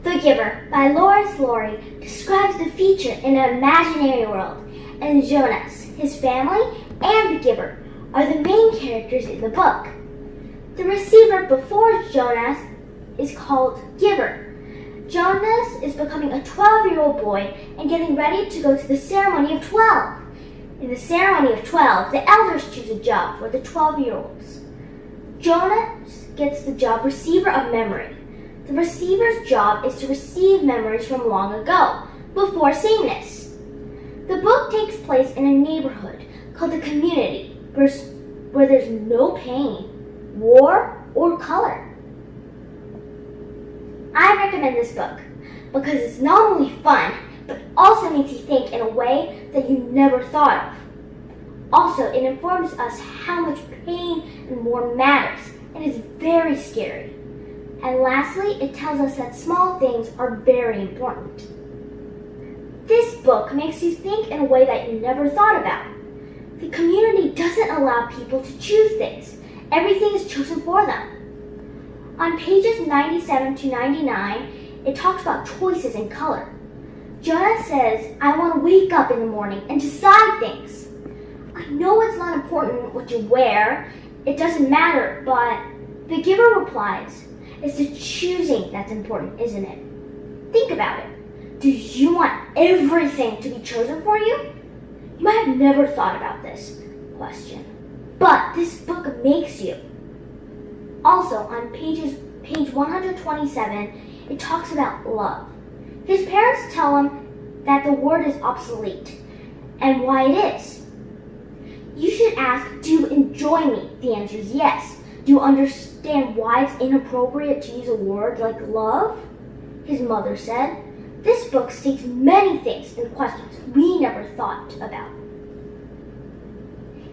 The Giver by Loris Lowry describes the future in an imaginary world, and Jonas, his family, and the Giver are the main characters in the book. The receiver before Jonas is called Giver. Jonas is becoming a 12-year-old boy and getting ready to go to the ceremony of 12. In the ceremony of 12, the elders choose a job for the 12-year-olds. Jonas gets the job receiver of memory. The receiver's job is to receive memories from long ago, before sameness. The book takes place in a neighborhood called the community, where there's no pain, war, or color. I recommend this book because it's not only fun, but also makes you think in a way that you never thought of. Also, it informs us how much pain and war matters, and is very scary. And lastly, it tells us that small things are very important. This book makes you think in a way that you never thought about. The community doesn't allow people to choose things. Everything is chosen for them. On pages 97 to 99, it talks about choices in color. Jonas says, I want to wake up in the morning and decide things. I know it's not important what you wear, it doesn't matter, but the Giver replies, it's the choosing that's important, isn't it? Think about it. Do you want everything to be chosen for you? You might have never thought about this question, but this book makes you. Also, on page 127, it talks about love. His parents tell him that the word is obsolete, and why it is. You should ask, do you enjoy me? The answer is yes. Do you understand why it's inappropriate to use a word like love? His mother said. This book states many things and questions we never thought about.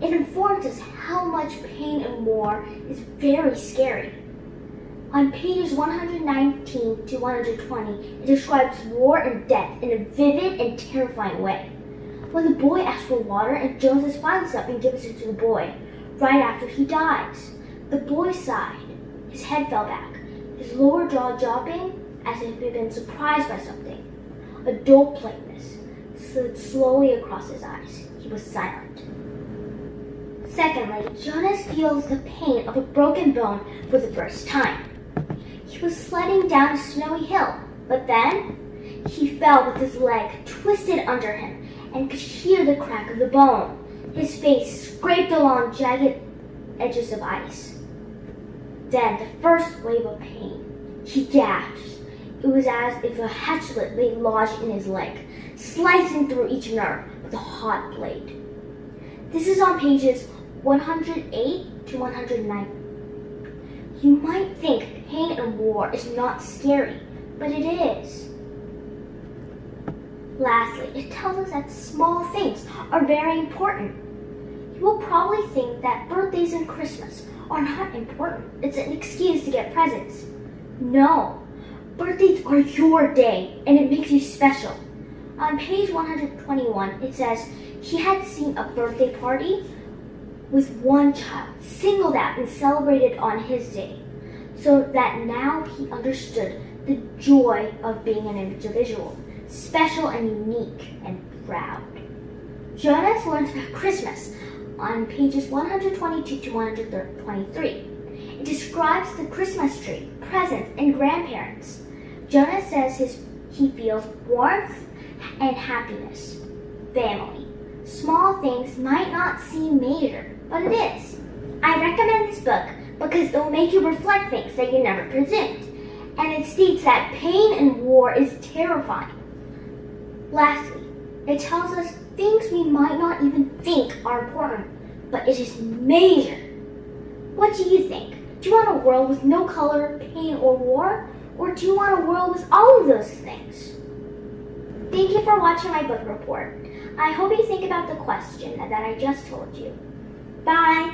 It informs us how much pain and war is very scary. On pages 119 to 120, it describes war and death in a vivid and terrifying way. When the boy asks for water and Jonas finds up and gives it to the boy, right after he dies, the boy sighed. His head fell back, his lower jaw dropping as if he had been surprised by something. A dull plainness slid slowly across his eyes. He was silent. Secondly, Jonas feels the pain of a broken bone for the first time. He was sledding down a snowy hill, but then he fell with his leg twisted under him and could hear the crack of the bone. His face scraped along jagged edges of ice. Then the first wave of pain. He gasped. It was as if a hatchet lay lodged in his leg, slicing through each nerve with a hot blade. This is on pages 108 to 109. You might think pain and war is not scary, but it is. Lastly, it tells us that small things are very important. You will probably think that birthdays and Christmas are not important. It's an excuse to get presents. No. Birthdays are your day, and it makes you special. On page 121, it says, he had seen a birthday party with one child singled out and celebrated on his day, so that now he understood the joy of being an individual, special and unique and proud. Jonas learns about Christmas on pages 122 to 123. It describes the Christmas tree, presents, and grandparents. Jonas says he feels warmth and happiness. Family. Small things might not seem major, but it is. I recommend this book because it will make you reflect things that you never presumed, and it states that pain and war is terrifying. Lastly, it tells us things we might not even think are important, but it is major. What do you think? Do you want a world with no color, pain, or war? Or do you want a world with all of those things? Thank you for watching my book report. I hope you think about the question that I just told you. Bye!